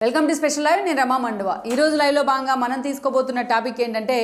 Welcome to special live. నేను రమా మండువా. ఈరోజు లైవ్లో భాగంగా మనం తీసుకోబోతున్న టాపిక్ ఏంటంటే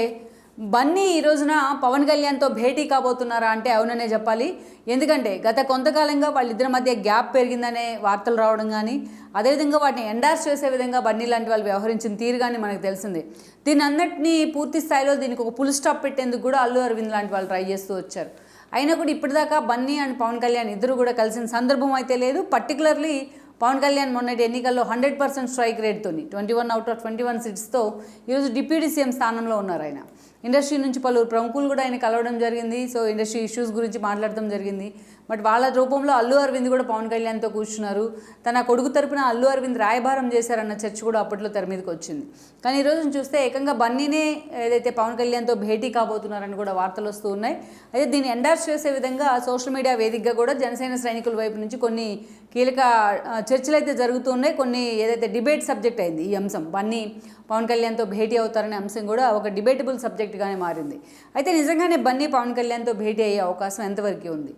బన్నీ ఈ రోజున పవన్ కళ్యాణ్తో భేటీ కాబోతున్నారా అంటే అవుననే చెప్పాలి. ఎందుకంటే గత కొంతకాలంగా వాళ్ళిద్దరి మధ్య గ్యాప్ పెరిగిందనే వార్తలు రావడం కానీ, అదేవిధంగా వాటిని ఎండార్స్ చేసే విధంగా బన్నీ లాంటి వాళ్ళు వ్యవహరించిన తీరు కానీ మనకు తెలిసిందే. దీని అన్నిటినీ పూర్తి స్థాయిలో దీనికి ఒక ఫుల్ స్టాప్ పెట్టేందుకు కూడా అల్లు అరవింద్ లాంటి వాళ్ళు ట్రై చేస్తూ వచ్చారు. అయినా కూడా ఇప్పటిదాకా బన్నీ అండ్ పవన్ కళ్యాణ్ ఇద్దరు కూడా కలిసిన సందర్భం అయితే లేదు. పర్టికులర్లీ పవన్ కళ్యాణ్ మొన్నటి ఎన్నికల్లో 100% స్ట్రైక్ రేట్తో 21 అవుట్ ఆఫ్ 21 సీట్స్తో ఈరోజు డిప్యూటీ సీఎం స్థానంలో ఉన్నారు. ఆయన ఇండస్ట్రీ నుంచి పలువురు ప్రముఖులు కూడా ఆయన కలవడం జరిగింది. సో ఇండస్ట్రీ ఇష్యూస్ గురించి మాట్లాడటం జరిగింది. బట్ వాళ్ళ రూపంలో అల్లు అరవింద్ కూడా పవన్ కళ్యాణ్తో కూర్చున్నారు. తన కొడుకు తరపున అల్లు అరవింద్ రాయబారం చేశారన్న చర్చ కూడా అప్పట్లో తెర మీదకి వచ్చింది. కానీ ఈరోజు చూస్తే ఏకంగా బన్నీనే ఏదైతే పవన్ కళ్యాణ్తో భేటీ కాబోతున్నారని కూడా వార్తలు వస్తూ ఉన్నాయి. అయితే దీన్ని ఎండార్స్ చేసే విధంగా సోషల్ మీడియా వేదికగా కూడా జనసేన సైనికుల వైపు నుంచి కొన్ని కీలక చర్చలు అయితే జరుగుతున్నాయి. కొన్ని ఏదైతే డిబేట్ సబ్జెక్ట్ అయింది ఈ అంశం, బన్నీ పవన్ కళ్యాణ్తో భేటీ అవుతారనే అంశం కూడా ఒక డిబేటబుల్ సబ్జెక్ట్గానే మారింది. అయితే నిజంగానే బన్నీ పవన్ కళ్యాణ్తో భేటీ అయ్యే అవకాశం ఎంతవరకు ఉంది?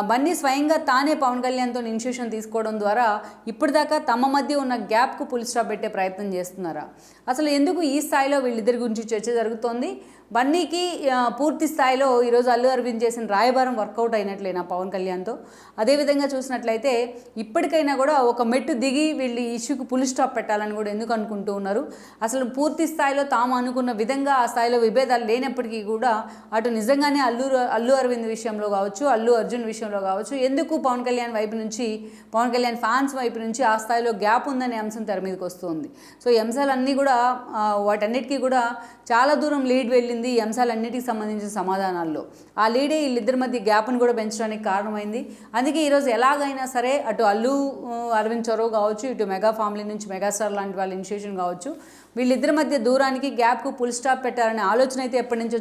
బన్నీ స్వయంగా తానే పవన్ కళ్యాణ్తో ఇనిషియేషన్ తీసుకోవడం ద్వారా ఇప్పటిదాకా తమ మధ్య ఉన్న గ్యాప్కు ఫుల్ స్టాప్ పెట్టే ప్రయత్నం చేస్తున్నారా? అసలు ఎందుకు ఈ స్థాయిలో వీళ్ళిద్దరి గురించి చర్చ జరుగుతోంది? బన్నీకి పూర్తి స్థాయిలో ఈరోజు అల్లు అరవింద్ చేసిన రాయబారం వర్కౌట్ అయినట్లేనా పవన్ కళ్యాణ్తో? అదేవిధంగా చూసినట్లయితే ఇప్పటికైనా కూడా ఒక మెట్టు దిగి వీళ్ళు ఈ ఇష్యూకి ఫుల్ స్టాప్ పెట్టాలని కూడా ఎందుకు అనుకుంటూ ఉన్నారు? అసలు పూర్తి స్థాయిలో తాము అనుకున్న విధంగా ఆ స్థాయిలో విభేదాలు లేనప్పటికీ కూడా అటు నిజంగానే అల్లు అరవింద్ విషయంలో కావచ్చు, అల్లు అర్జున్ విషయంలో కావచ్చు, ఎందుకు పవన్ కళ్యాణ్ వైపు నుంచి, పవన్ కళ్యాణ్ ఫ్యాన్స్ వైపు నుంచి ఆ స్థాయిలో గ్యాప్ ఉందనే అంశం తెర మీదకి వస్తుంది. సో ఈ అంశాలన్నీ కూడా వాటన్నిటికీ కూడా చాలా దూరం లీడ్ వెళ్ళింది ఈ అంశాలన్నిటికి సంబంధించిన సమాధానాల్లో. ఆ లీడే వీళ్ళిద్దరి మధ్య గ్యాప్ను కూడా పెంచడానికి కారణమైంది. అందుకే ఈరోజు ఎలాగైనా సరే అటు అల్లు అరవింద్ చొరవ కావచ్చు, ఇటు మెగా ఫ్యామిలీ నుంచి మెగాస్టార్ లాంటి వాళ్ళ ఇనిషియేషన్ కావచ్చు, వీళ్ళిద్దరి మధ్య దూరానికి గ్యాప్కు ఫుల్ స్టాప్ పెట్టారనే ఆలోచన అయితే ఎప్పటి నుంచో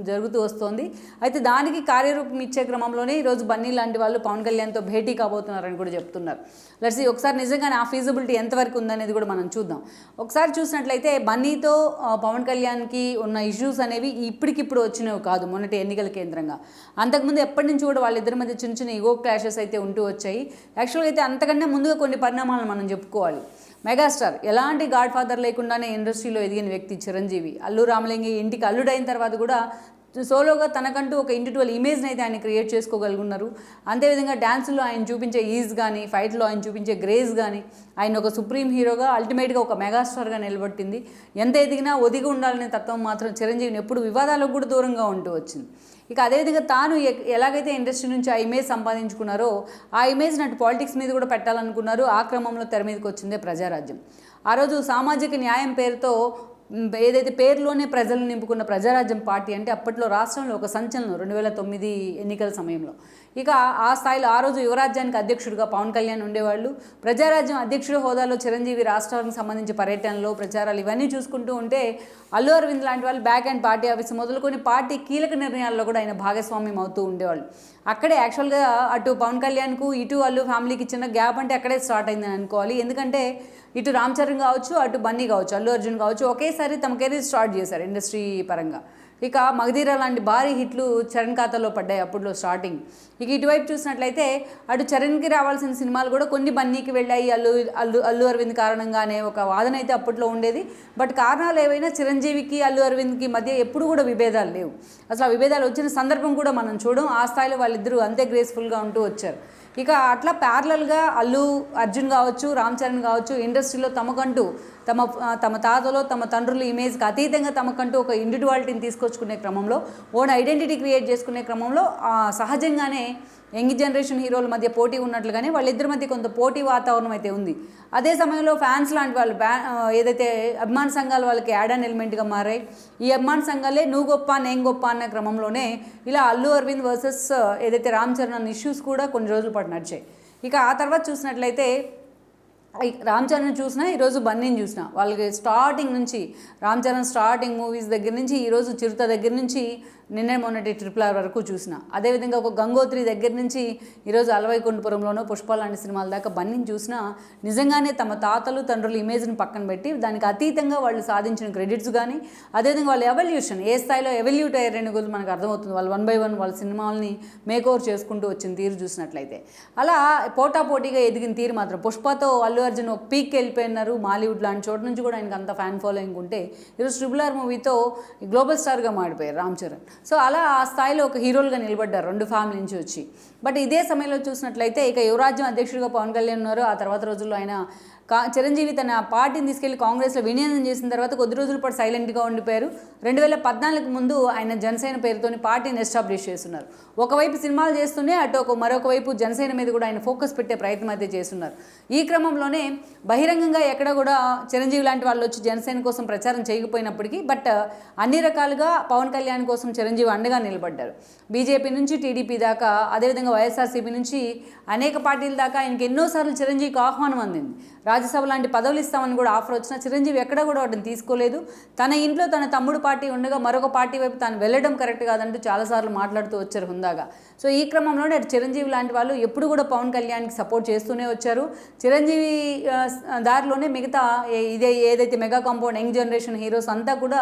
జరుగుతూ వస్తోంది. అయితే దానికి కార్యరూపం ఇచ్చే క్రమంలోనే ఈరోజు బన్నీ లాంటి వాళ్ళు పవన్ కళ్యాణ్తో భేటీ కాబోతున్నారని కూడా చెప్తున్నారు. లెట్స్ సీ ఒకసారి నిజంగానే ఆ ఫీజిబిలిటీ ఎంతవరకు ఉందనేది కూడా మనం చూద్దాం. ఒకసారి చూసినట్లయితే బన్నీతో పవన్ కళ్యాణ్కి ఉన్న ఇష్యూస్ అనేవి ఇప్పటికిప్పుడు వచ్చినవి కాదు, మొన్నటి ఎన్నికల కేంద్రంగా. అంతకుముందు ఎప్పటి నుంచి కూడా వాళ్ళిద్దరి మధ్య చిన్న చిన్న ఈగో క్లాషెస్ అయితే ఉంటూ వచ్చాయి. యాక్చువల్గా అయితే అంతకన్నా ముందుగా కొన్ని పరిణామాలను మనం చెప్పుకోవాలి. మెగాస్టార్ ఎలాంటి గాడ్ ఫాదర్ లేకుండానే ఇండస్ట్రీలో ఎదిగిన వ్యక్తి చిరంజీవి. అల్లు రామలింగి ఇంటికి అల్లుడైన తర్వాత కూడా సోలోగా తనకంటూ ఒక ఇండివిజువల్ ఇమేజ్ని అయితే ఆయన క్రియేట్ చేసుకోగలుగున్నారు. అంతేవిధంగా డ్యాన్స్లో ఆయన చూపించే ఈజ్ కానీ, ఫైట్లో ఆయన చూపించే గ్రేస్ కానీ ఆయన ఒక సుప్రీం హీరోగా, అల్టిమేట్గా ఒక మెగాస్టార్గా నిలబట్టింది. ఎంత ఎదిగినా ఒదిగి ఉండాలనే తత్వం మాత్రం చిరంజీవిని ఎప్పుడు వివాదాలకు కూడా దూరంగా ఉంటూ వచ్చింది. ఇక అదేవిధంగా తాను ఎలాగైతే ఇండస్ట్రీ నుంచి ఆ ఇమేజ్ సంపాదించుకున్నారో ఆ ఇమేజ్ నటు పాలిటిక్స్ మీద కూడా పెట్టాలనుకున్నారు. ఆ క్రమంలో తెర మీదకి వచ్చిందే ప్రజారాజ్యం. ఆ రోజు సామాజిక న్యాయం పేరుతో ఏదైతే పేరులోనే ప్రజలు నింపుకున్న ప్రజారాజ్యం పార్టీ అంటే అప్పట్లో రాష్ట్రంలో ఒక సంచలనం 2009 ఎన్నికల సమయంలో. ఇక ఆ స్థాయిలో ఆ రోజు యువరాజ్యానికి అధ్యక్షుడిగా పవన్ కళ్యాణ్ ఉండేవాళ్ళు. ప్రజారాజ్యం అధ్యక్షుడి హోదాలో చిరంజీవి రాష్ట్రానికి సంబంధించి పర్యటనలో ప్రచారాలు ఇవన్నీ చూసుకుంటూ ఉంటే అల్లు అరవింద్ లాంటి వాళ్ళు బ్యాక్ అండ్ పార్టీ ఆఫీస్ మొదలుకొని పార్టీ కీలక నిర్ణయాల్లో కూడా ఆయన భాగస్వామ్యం అవుతూ ఉండేవాళ్ళు. అక్కడే యాక్చువల్గా అటు పవన్ కళ్యాణ్కు ఇటు అల్లు ఫ్యామిలీకి చిన్న గ్యాప్ అంటే అక్కడే స్టార్ట్ అయిందని అనుకోవాలి. ఎందుకంటే ఇటు రామ్ చరణ్ కావచ్చు, అటు బన్నీ కావచ్చు, అల్లు అర్జున్ కావచ్చు ఒకేసారి తమ కెరీర్ స్టార్ట్ చేశారు ఇండస్ట్రీ పరంగా. ఇక మగధీర లాంటి భారీ హిట్లు చరణ్ ఖాతాలో పడ్డాయి అప్పట్లో స్టార్టింగ్. ఇక ఇటువైపు చూసినట్లయితే అటు చరణ్కి రావాల్సిన సినిమాలు కూడా కొన్ని బన్నీకి వెళ్ళాయి అల్లు అరవింద్ కారణంగానే ఒక వాదన అయితే అప్పట్లో ఉండేది. బట్ కారణాలు ఏవైనా చిరంజీవికి అల్లు అరవింద్కి మధ్య ఎప్పుడు కూడా విభేదాలు లేవు. అసలు ఆ విభేదాలు వచ్చిన సందర్భం కూడా మనం చూడం. ఆ స్థాయిలో వాళ్ళిద్దరూ అంతే గ్రేస్ఫుల్గా ఉంటూ వచ్చారు. ఇక అట్లా ప్యారలల్గా అల్లు అర్జున్ కావచ్చు, రామ్ చరణ్ కావచ్చు ఇండస్ట్రీలో తమకంటూ తమ తాతలో తమ తండ్రుల ఇమేజ్కి అతీతంగా తమకంటూ ఒక ఇండివిజువాలిటీని తీసుకొచ్చుకునే క్రమంలో, ఓన్ ఐడెంటిటీ క్రియేట్ చేసుకునే క్రమంలో సహజంగానే యంగ్ జనరేషన్ హీరోల మధ్య పోటీ ఉన్నట్లుగానే వాళ్ళిద్దరి మధ్య కొంత పోటీ వాతావరణం అయితే ఉంది. అదే సమయంలో ఫ్యాన్స్ లాంటి వాళ్ళు ఏదైతే అభిమాన సంఘాలు వాళ్ళకి యాడ్ ఆన్ ఎలిమెంట్గా మారాయి. ఈ అభిమాన సంఘాలే నువ్వు గొప్ప నేను గొప్ప అన్న క్రమంలోనే ఇలా అల్లు అరవింద్ వర్సెస్ ఏదైతే రామ్ చరణ్ అన్న ఇష్యూస్ కూడా కొన్ని రోజుల పాటు నడిచాయి. ఇక ఆ తర్వాత చూసినట్లయితే రామ్ చరణ్ చూసినా ఈరోజు బన్నీని చూసినా వాళ్ళకి స్టార్టింగ్ నుంచి రామ్ చరణ్ స్టార్టింగ్ మూవీస్ దగ్గర నుంచి ఈరోజు చిరుత దగ్గర నుంచి నిన్న మొన్నటి RRR వరకు చూసిన. అదేవిధంగా ఒక గంగోత్రి దగ్గర నుంచి ఈరోజు అలవైకుంఠపురంలోనో పుష్ప లాంటి సినిమాల దాకా బన్నీని చూసినా నిజంగానే తమ తాతలు తండ్రుల ఇమేజ్ని పక్కన పెట్టి దానికి అతీతంగా వాళ్ళు సాధించిన క్రెడిట్స్ కానీ అదేవిధంగా వాళ్ళ ఎవల్యూషన్ ఏ స్థాయిలో ఎవల్యూట్ అయ్యారని కూడా మనకు అర్థమవుతుంది. వాళ్ళు 1 by 1 వాళ్ళ సినిమాలని మేక్ ఓవర్ చేసుకుంటూ వచ్చిన తీరు చూసినట్లయితే అలా పోటాపోటీగా ఎదిగిన తీరు మాత్రం పుష్పతో అల్లు అర్జున్ ఒక పీక్కి వెళ్ళిపోయినారు. మాలీవుడ్ లాంటి చోట నుంచి కూడా ఆయనకు అంత ఫ్యాన్ ఫాలోయింగ్ ఉంటే ఈరోజు RRR మూవీతో గ్లోబల్ స్టార్గా మాడిపోయారు రామ్ చరణ్. సో అలా ఆ స్థాయిలో ఒక హీరోలుగా నిలబడ్డారు 2 ఫ్యామిలీ నుంచి వచ్చి. బట్ ఇదే సమయంలో చూసినట్లయితే ఇక యువరాజ్యం అధ్యక్షుడిగా పవన్ కళ్యాణ్ ఉన్నారు. ఆ తర్వాత రోజుల్లో ఆయన చిరంజీవి తన పార్టీని తీసుకెళ్లి కాంగ్రెస్లో విలీనం చేసిన తర్వాత కొద్ది రోజుల పాటు సైలెంట్గా ఉండిపోయారు. 2014 ముందు ఆయన జనసేన పేరుతోని పార్టీని ఎస్టాబ్లిష్ చేస్తున్నారు. ఒకవైపు సినిమాలు చేస్తూనే అటు మరొక వైపు జనసేన మీద కూడా ఆయన ఫోకస్ పెట్టే ప్రయత్నం అయితే చేస్తున్నారు. ఈ క్రమంలోనే బహిరంగంగా ఎక్కడ కూడా చిరంజీవి లాంటి వాళ్ళు వచ్చి జనసేన కోసం ప్రచారం చేయకపోయినప్పటికీ బట్ అన్ని రకాలుగా పవన్ కళ్యాణ్ కోసం చిరంజీవి అండగా నిలబడ్డారు. బీజేపీ నుంచి టీడీపీ దాకా అదేవిధంగా వైఎస్ఆర్సీపీ నుంచి అనేక పార్టీల దాకా ఆయనకి ఎన్నోసార్లు చిరంజీవికి ఆహ్వానం అందింది. రాజ్యసభ లాంటి పదవులు ఇస్తామని కూడా ఆఫర్ వచ్చినా చిరంజీవి ఎక్కడ కూడా వాటిని తీసుకోలేదు. తన ఇంట్లో తన తమ్ముడు పార్టీ ఉండగా మరొక పార్టీ వైపు తాను వెళ్ళడం కరెక్ట్ కాదంటూ చాలాసార్లు మాట్లాడుతూ వచ్చారు హుందాగా. సో ఈ క్రమంలోనే చిరంజీవి లాంటి వాళ్ళు ఎప్పుడు కూడా పవన్ కళ్యాణ్కి సపోర్ట్ చేస్తూనే వచ్చారు. చిరంజీవి దారిలోనే మిగతా ఏదైతే mega compound young generation heroes అంతా కూడా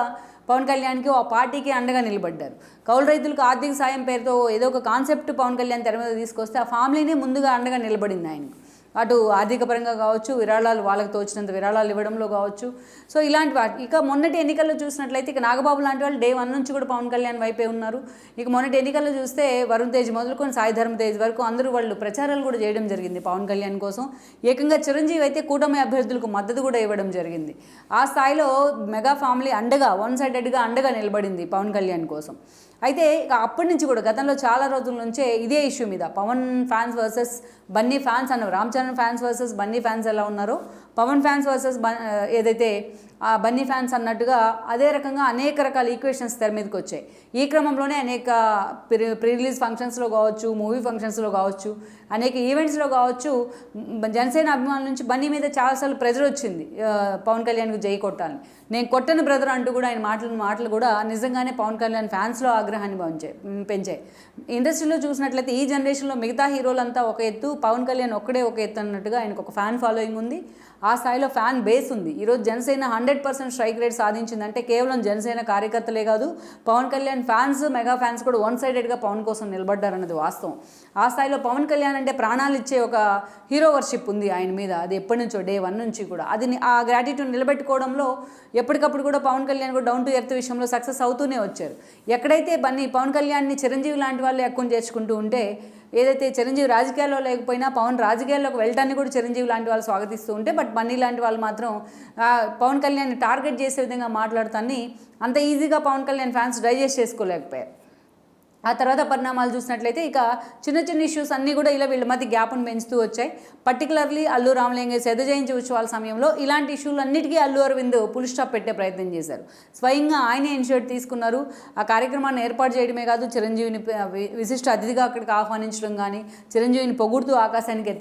పవన్ కళ్యాణ్కి ఆ పార్టీకి అండగా నిలబడ్డారు. కౌలు రైతులకు ఆర్థిక సాయం పేరుతో ఏదో ఒక కాన్సెప్ట్ పవన్ కళ్యాణ్ తెర మీద తీసుకొస్తే ఆ ఫ్యామిలీనే ముందుగా అండగా నిలబడింది ఆయనకు. అటు ఆర్థిక పరంగా కావచ్చు, విరాళాలు వాళ్ళకి తోచినంత విరాళాలు ఇవ్వడంలో కావచ్చు. సో ఇలాంటి వాటి ఇక మొన్నటి ఎన్నికల్లో చూసినట్లయితే ఇక నాగబాబు లాంటి వాళ్ళు డే 1 నుంచి కూడా పవన్ కళ్యాణ్ వైపే ఉన్నారు. ఇక మొన్నటి ఎన్నికల్లో చూస్తే వరుణ్ తేజ్ మొదలుకొని సాయి ధర్మ తేజ్ వరకు అందరూ వాళ్ళు ప్రచారాలు కూడా చేయడం జరిగింది పవన్ కళ్యాణ్ కోసం. ఏకంగా చిరంజీవి అయితే కూటమి అభ్యర్థులకు మద్దతు కూడా ఇవ్వడం జరిగింది. ఆ స్థాయిలో మెగా ఫ్యామిలీ అండగా వన్ సైడెడ్గా అండగా నిలబడింది పవన్ కళ్యాణ్ కోసం. అయితే ఇక అప్పటి నుంచి కూడా గతంలో చాలా రోజుల నుంచే ఇదే ఇష్యూ మీద Pawan fans versus Bunny fans అన్నారు. Ram Charan fans versus Bunny fans ఎలా ఉన్నారో పవన్ ఫ్యాన్స్ వర్సెస్ ఏదైతే బన్నీ ఫ్యాన్స్ అన్నట్టుగా అదే రకంగా అనేక రకాల ఈక్వేషన్స్ తెర మీదకి వచ్చాయి. ఈ క్రమంలోనే అనేక ప్రీ రిలీజ్ ఫంక్షన్స్లో కావచ్చు, మూవీ ఫంక్షన్స్లో కావచ్చు, అనేక ఈవెంట్స్లో కావచ్చు జనసేన అభిమానుల నుంచి బన్నీ మీద చాలాసార్లు ప్రెజర్ వచ్చింది పవన్ కళ్యాణ్కి జై కొట్టాలని. నేను కొట్టని బ్రదర్ అంటూ కూడా ఆయన మాటలు కూడా నిజంగానే పవన్ కళ్యాణ్ ఫ్యాన్స్లో ఆగ్రహాన్ని పెంచాయి. ఇండస్ట్రీలో చూసినట్లయితే ఈ జనరేషన్లో మిగతా హీరోలంతా ఒక ఎత్తు, పవన్ కళ్యాణ్ ఒక్కడే ఒక ఎత్తు అన్నట్టుగా ఆయనకు ఒక ఫ్యాన్ ఫాలోయింగ్ ఉంది. ఆ స్థాయిలో ఫ్యాన్ బేస్ ఉంది. ఈరోజు జనసేన 100% స్ట్రైక్ రేట్ సాధించిందంటే కేవలం జనసేన కార్యకర్తలే కాదు, Pawan Kalyan fans mega fans కూడా వన్ సైడెడ్గా పవన్ కోసం నిలబడ్డారన్నది వాస్తవం. ఆ స్థాయిలో పవన్ కళ్యాణ్ అంటే ప్రాణాలు ఇచ్చే ఒక హీరో వర్షిప్ ఉంది ఆయన మీద. అది ఎప్పటి నుంచో డే 1 నుంచి కూడా అది ఆ గ్రాటిట్యూడ్ నిలబెట్టుకోవడంలో ఎప్పటికప్పుడు కూడా పవన్ కళ్యాణ్ కూడా డౌన్ టు ఎర్త్ విషయంలో సక్సెస్ అవుతూనే వచ్చారు. ఎక్కడైతే పవన్ కళ్యాణ్ని చిరంజీవి లాంటి వాళ్ళు ఎక్కువ చేర్చుకుంటూ ఉంటే ఏదైతే చిరంజీవి రాజకీయాల్లో లేకపోయినా పవన్ రాజకీయాల్లోకి వెళ్ళటాన్ని కూడా చిరంజీవి లాంటి వాళ్ళు స్వాగతిస్తూ ఉంటే బట్ బన్నీ లాంటి వాళ్ళు మాత్రం పవన్ కళ్యాణ్ని టార్గెట్ చేసే విధంగా మాట్లాడుతాన్ని అంత ఈజీగా పవన్ కళ్యాణ్ ఫ్యాన్స్ డైజెస్ట్ చేసుకోలేకపోయారు. ఆ తర్వాత పరిణామాలు చూసినట్లయితే ఇక చిన్న చిన్న ఇష్యూస్ అన్నీ కూడా ఇలా వీళ్ళ మధ్య గ్యాప్ను పెంచుతూ వచ్చాయి. పర్టికులర్లీ అల్లు రామలింగయ్య శత జయంతి ఉత్సవాల సమయంలో ఇలాంటి ఇష్యూలన్నిటికీ అల్లు అరవింద్ ఫుల్ స్టాప్ పెట్టే ప్రయత్నం చేశారు. స్వయంగా ఆయనే ఇనిషియేటివ్ తీసుకున్నారు. ఆ కార్యక్రమాన్ని ఏర్పాటు చేయడమే కాదు, చిరంజీవిని విశిష్ట అతిథిగా అక్కడికి ఆహ్వానించడం కానీ, చిరంజీవిని పొగుడుతూ ఆకాశానికి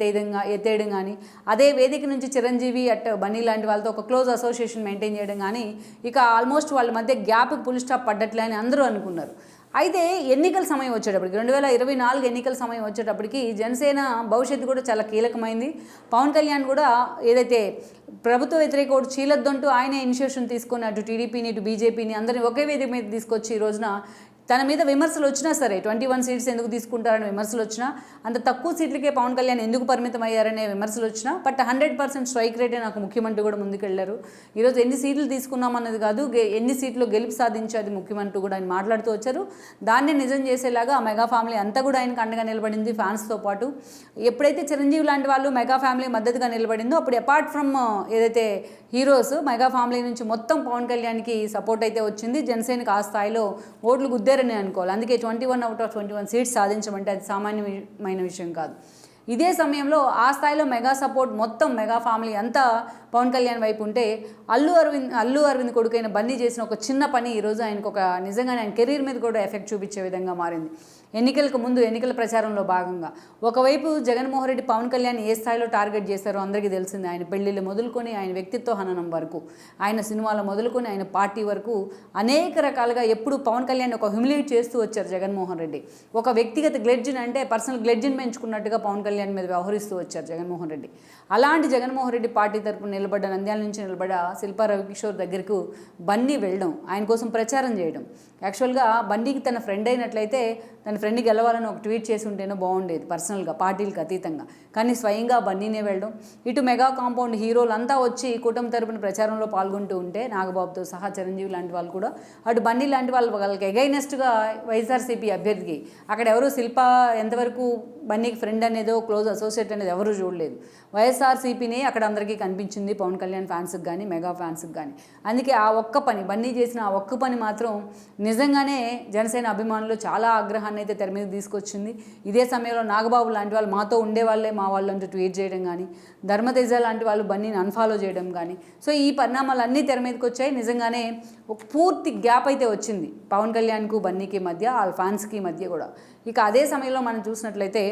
ఎత్తేయడం కానీ, అదే వేదిక నుంచి చిరంజీవి బన్నీ లాంటి వాళ్ళతో ఒక క్లోజ్ అసోసియేషన్ మెయింటైన్ చేయడం కానీ ఇక ఆల్మోస్ట్ వాళ్ళ మధ్య గ్యాప్కి ఫుల్ స్టాప్ పడ్డట్లే అని అందరూ అనుకున్నారు. అయితే ఎన్నికల సమయం వచ్చేటప్పటికి 2024 ఎన్నికల సమయం వచ్చేటప్పటికి జనసేన భవిష్యత్తు కూడా చాలా కీలకమైంది. పవన్ కళ్యాణ్ కూడా ఏదైతే ప్రభుత్వ వ్యతిరేక ఓటు చీలొద్దంటూ ఆయనే ఇనిషియేషన్ తీసుకొని అటు టీడీపీని ఇటు బీజేపీని అందరినీ ఒకే వేదిక మీద తీసుకొచ్చి ఈ రోజున తన మీద విమర్శలు వచ్చినా సరే 21 సీట్స్ ఎందుకు తీసుకుంటారనే విమర్శలు వచ్చినా, అంత తక్కువ సీట్లకే పవన్ కళ్యాణ్ ఎందుకు పరిమితం అయ్యారనే విమర్శలు వచ్చినా బట్ 100% స్ట్రైక్ రేటే నాకు ముఖ్యమంత్రి కూడా ముందుకెళ్లారు. ఈరోజు ఎన్ని సీట్లు తీసుకున్నామన్నది కాదు, ఎన్ని సీట్లు గెలుపు సాధించేది ముఖ్యమంత్రి కూడా ఆయన మాట్లాడుతూ వచ్చారు. దాన్నే నిజం చేసేలాగా ఆ మెగా ఫ్యామిలీ అంతా కూడా ఆయనకు అండగా నిలబడింది ఫ్యాన్స్తో పాటు. ఎప్పుడైతే చిరంజీవి లాంటి వాళ్ళు మెగా ఫ్యామిలీ మద్దతుగా నిలబడిందో అప్పుడు అపార్ట్ ఫ్రమ్ ఏదైతే హీరోస్ మెగా ఫ్యామిలీ నుంచి మొత్తం పవన్ కళ్యాణ్కి సపోర్ట్ అయితే వచ్చింది. జనసేనకి ఆ స్థాయిలో ఓట్లు గుద్దారని అనుకోవాలి. అందుకే 21 out of 21 సీట్స్ సాధించమంటే అది సామాన్యమైన విషయం కాదు. ఇదే సమయంలో ఆ స్థాయిలో మెగా సపోర్ట్ మొత్తం మెగా ఫ్యామిలీ అంతా పవన్ కళ్యాణ్ వైపు ఉంటే అల్లు అరవింద్ కొడుకైన బన్నీ చేసిన ఒక చిన్న పని ఈరోజు ఆయనకు ఒక నిజంగానే ఆయన కెరీర్ మీద కూడా ఎఫెక్ట్ చూపించే విధంగా మారింది. ఎన్నికలకు ముందు ఎన్నికల ప్రచారంలో భాగంగా. ఒకవైపు జగన్మోహన్ రెడ్డి పవన్ కళ్యాణ్ ఏ స్థాయిలో టార్గెట్ చేశారో అందరికీ తెలిసింది. ఆయన పెళ్లిళ్ళు మొదలుకొని ఆయన వ్యక్తిత్వ హననం వరకు, ఆయన సినిమాలు మొదలుకొని ఆయన పార్టీ వరకు అనేక రకాలుగా ఎప్పుడు పవన్ కళ్యాణ్ ఒక హ్యూమిలేట్ చేస్తూ వచ్చారు జగన్మోహన్ రెడ్డి. ఒక వ్యక్తిగత గ్లెడ్జిన్ అంటే పర్సనల్ గ్లెడ్జిన్ పెంచుకున్నట్టుగా పవన్ కళ్యాణ్ మీద వ్యవహరిస్తూ వచ్చారు జగన్మోహన్ రెడ్డి. అలాంటి జగన్మోహన్ రెడ్డి పార్టీ తరపున నిలబడ్డ, నంద్యాల నుంచి నిలబడ్డ శిల్పా రవికిషోర్ దగ్గరకు బన్నీ వెళ్ళడం, ఆయన కోసం ప్రచారం చేయడం. యాక్చువల్గా బండికి తన ఫ్రెండ్ అయినట్లయితే తన ఫ్రెండ్ గెలవాలని ఒక ట్వీట్ చేసి ఉంటేనే బాగుండేది పర్సనల్గా, పార్టీలకు అతీతంగా. కానీ స్వయంగా బన్నీనే వెళ్ళడం, ఇటు మెగా కాంపౌండ్ హీరోలంతా వచ్చి కూటమి తరపున ప్రచారంలో పాల్గొంటూ ఉంటే నాగబాబుతో సహా చిరంజీవి లాంటి వాళ్ళు కూడా, అటు బన్నీ లాంటి వాళ్ళకి ఎగైనెస్ట్గా వైఎస్ఆర్సీపీ అభ్యర్థికి అక్కడ ఎవరు శిల్ప ఎంతవరకు బన్నీకి ఫ్రెండ్ అనేదో క్లోజ్ అసోసియేట్ అనేది ఎవరు చూడలేదు. వైఎస్ఆర్సీపీనే అక్కడ అందరికీ కనిపించింది, పవన్ కళ్యాణ్ ఫ్యాన్స్కి కానీ మెగా ఫ్యాన్స్కి కానీ. అందుకే ఆ ఒక్క పని, బన్నీ చేసిన ఆ ఒక్క పని మాత్రం నిజంగానే జనసేన అభిమానులు చాలా ఆగ్రహాన్ని అయితే తెర మీద తీసుకొచ్చింది. ఇదే సమయంలో నాగబాబు లాంటి వాళ్ళు మాతో ఉండేవాళ్ళే మా వాళ్ళు అంటూ ట్వీట్ చేయడం కానీ, ధర్మతేజ లాంటి వాళ్ళు బన్నీని అన్ఫాలో చేయడం కానీ, సో ఈ పరిణామాలు అన్నీ తెర మీదకి వచ్చాయి. నిజంగానే ఒక పూర్తి గ్యాప్ అయితే వచ్చింది పవన్ కళ్యాణ్కు బన్నీకి మధ్య, వాళ్ళ ఫ్యాన్స్కి మధ్య కూడా. ఇక అదే సమయంలో మనం చూసినట్లయితే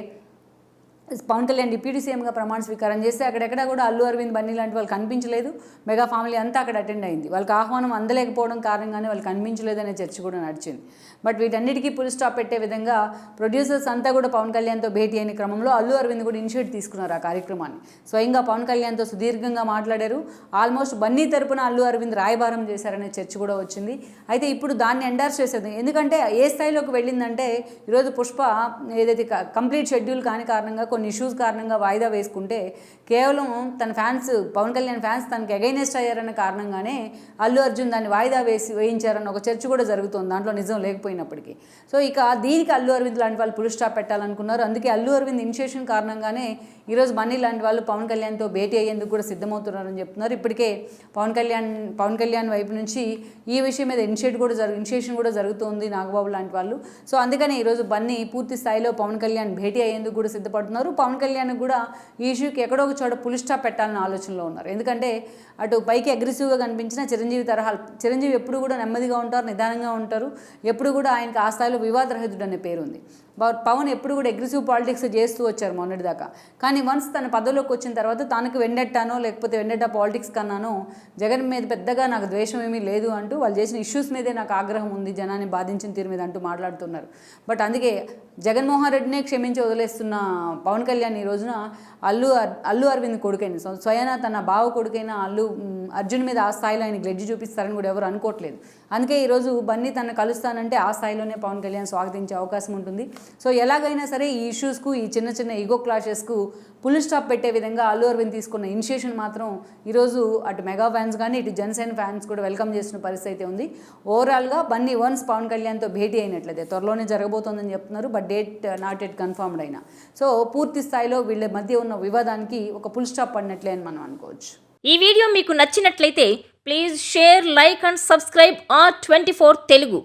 పవన్ కళ్యాణ్ డిప్యూటీ సీఎంగా ప్రమాణ స్వీకారం చేస్తే అక్కడెక్కడ కూడా అల్లు అరవింద్, బన్నీ లాంటి వాళ్ళు కనిపించలేదు. మెగా ఫ్యామిలీ అంతా అక్కడ అటెండ్ అయింది. వాళ్ళకి ఆహ్వానం అందలేకపోవడం కారణంగానే వాళ్ళు కనిపించలేదు అనే చర్చ కూడా నడిచింది. బట్ వీటన్నిటికీ ఫుల్ స్టాప్ పెట్టే విధంగా ప్రొడ్యూసర్స్ అంతా కూడా పవన్ కళ్యాణ్తో భేటీ అయిన క్రమంలో అల్లు అరవింద్ కూడా ఇనిషియేట్ తీసుకున్నారు ఆ కార్యక్రమాన్ని. స్వయంగా పవన్ కళ్యాణ్తో సుదీర్ఘంగా మాట్లాడారు. ఆల్మోస్ట్ బన్నీ తరపున అల్లు అరవింద్ రాయబారం చేశారనే చర్చ కూడా వచ్చింది. అయితే ఇప్పుడు దాన్ని ఎండార్స్ చేసేది, ఎందుకంటే ఏ స్థాయిలోకి వెళ్ళిందంటే ఈరోజు పుష్ప ఏదైతే కంప్లీట్ షెడ్యూల్ కాని కారణంగా కొన్ని ఇష్యూస్ కారణంగా వాయిదా వేసుకుంటే కేవలం తన ఫ్యాన్స్, పవన్ కళ్యాణ్ ఫ్యాన్స్ తనకి అగైనెస్ట్ అయ్యారన్న కారణంగానే అల్లు అర్జున్ దాన్ని వాయిదా వేయించారన్న ఒక చర్చ కూడా జరుగుతుంది, దాంట్లో నిజం లేకపోయినప్పటికీ. సో ఇక దీనికి అల్లు అరవింద్ లాంటి వాళ్ళు ఫుల్ స్టాప్ పెట్టాలనుకున్నారు. అందుకే అల్లు అరవింద్ ఇనిషియేషన్ కారణంగానే ఈరోజు బన్నీ లాంటి వాళ్ళు పవన్ కళ్యాణ్తో భేటీ అయ్యేందుకు కూడా సిద్ధమవుతున్నారని చెప్తున్నారు. ఇప్పటికే పవన్ కళ్యాణ్ వైపు నుంచి ఈ విషయం మీద ఇనిషియేషన్ కూడా జరుగుతుంది నాగబాబు లాంటి వాళ్ళు. సో అందుకని ఈరోజు బన్నీ పూర్తి స్థాయిలో పవన్ కళ్యాణ్ భేటీ అయ్యేందుకు కూడా సిద్ధపడుతున్నారు. పవన్ కళ్యాణ్ కూడా ఈ ఇష్యూకి ఎక్కడో ఒక చోట ఫుల్ స్టాప్ పెట్టాలని ఆలోచనలో ఉన్నారు. ఎందుకంటే అటు పైకి అగ్రెసివ్గా కనిపించిన చిరంజీవి ఎప్పుడు కూడా నెమ్మదిగా ఉంటారు, నిదానంగా ఉంటారు. ఎప్పుడు కూడా ఆయనకి ఆ స్థాయిలో వివాదరహితుడు అనే పేరు ఉంది. పవన్ ఎప్పుడు కూడా అగ్రెసివ్ పాలిటిక్స్ చేస్తూ వచ్చారు మొన్నటిదాకా. కానీ వన్స్ తన పదవిలోకి వచ్చిన తర్వాత తనకు వెండెట్టానో లేకపోతే వెండెట్టా పాలిటిక్స్ కన్నానో జగన్ మీద పెద్దగా నాకు ద్వేషం ఏమీ లేదు అంటూ, వాళ్ళు చేసిన ఇష్యూస్ మీదే నాకు ఆగ్రహం ఉంది, జనాన్ని బాధించిన తీరు మీద అంటూ మాట్లాడుతున్నారు. బట్ అందుకే జగన్మోహన్ రెడ్డినే క్షమించి వదిలేస్తున్న పవన్ కళ్యాణ్ ఈ రోజున అల్లు అరవింద్ కొడుకైన, స్వయాన తన బావ కొడుకైన అల్లు అర్జున్ మీద ఆ స్థాయిలో ఆయన గ్లెడ్జి చూపిస్తారని కూడా ఎవరు అనుకోవట్లేదు. అందుకే ఈరోజు బన్నీ తనను కలుస్తానంటే ఆ స్థాయిలోనే పవన్ కళ్యాణ్ స్వాగతించే అవకాశం ఉంటుంది. సో ఎలాగైనా సరే ఈ ఇష్యూస్కు, ఈ చిన్న చిన్న ఈగో క్లాషెస్కు ఫుల్ స్టాప్ పెట్టే విధంగా అల్లు అరవింద్ తీసుకున్న ఇనిషియేషన్ మాత్రం ఈరోజు అటు మెగా ఫ్యాన్స్ కానీ ఇటు జనసేన ఫ్యాన్స్ కూడా వెల్కమ్ చేసిన పరిస్థితి అయితే ఉంది. ఓవరాల్గా బన్నీ వన్స్ పవన్ కళ్యాణ్తో భేటీ అయినట్లయితే త్వరలోనే జరగబోతోందని చెప్తున్నారు. But date not at confirmed అయినా. సో పూర్తి స్థాయిలో వీళ్ళ మధ్య ఉన్న వివాదానికి ఒక ఫుల్ స్టాప్ పడినట్లే అని మనం అనుకోవచ్చు. ఈ వీడియో మీకు నచ్చినట్లయితే please share, like and subscribe R24 Telugu.